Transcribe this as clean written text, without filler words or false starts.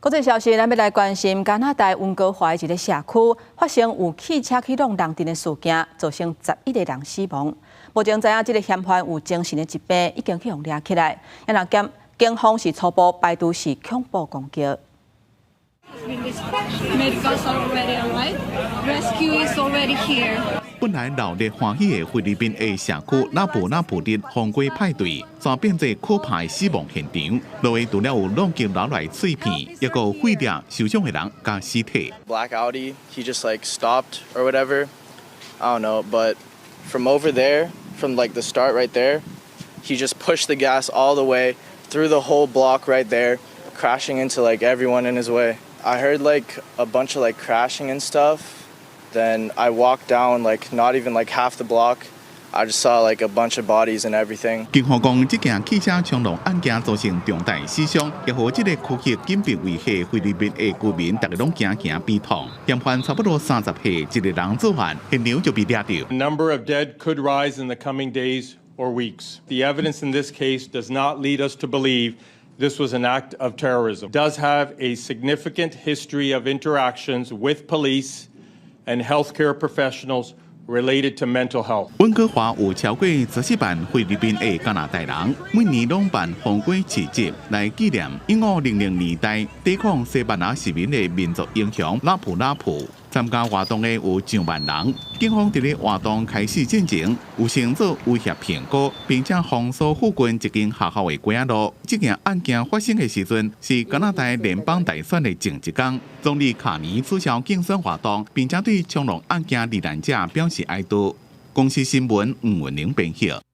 国际消息，咱要来关心加拿大温哥华的一个社区发生有汽车去弄人阵的事件，造成11个人死亡。目前知影这个嫌犯有精神的疾病，已经去用抓起来。然后警方是初步排除是恐怖攻击。 Medicals are already arrived. Rescue is already here. 本来闹热欢喜的菲律宾的社区拉布日红龟派对，转变做可怕的死亡现场。路位除了有弄进流来碎片，也有废掉受伤的人加尸体。Black Audi, he just like stopped or whatever. I don't know, but from over there, from like the start right there, he just pushed the gas all the way through the whole block right there, crashing into like everyone in his way. I heard like a bunch of like crashing and stuff. Then I walked down like not even like half the block. I just saw like a bunch of bodies and everything. 警方讲，这件汽车冲撞案件造成重大死伤，也和这个区域紧迫威胁菲律宾的居民，大家拢惊悲痛。嫌犯差不多30岁，一个人作案，现场就被抓到。The number of dead could rise in the coming days or weeks. The evidence in this case does not lead us to believe this was an act of terrorism. It does have a significant history of interactions with police and healthcare professionals related to mental health. 温哥华有超过14万菲律宾的加拿大人，每年拢办红龟市集来纪念1500年代抵抗西班牙殖民的民族英雄拉普。参加活动的有上万人，警方伫咧活动开始进前，有先做威胁评估，并且封锁附近一间学校的街路。这件案件发生的时阵，是加拿大联邦大选的前一天，总理卡尼取消竞选活动，并且对冲撞案件罹难者表示哀悼。公司新闻黄文玲编写。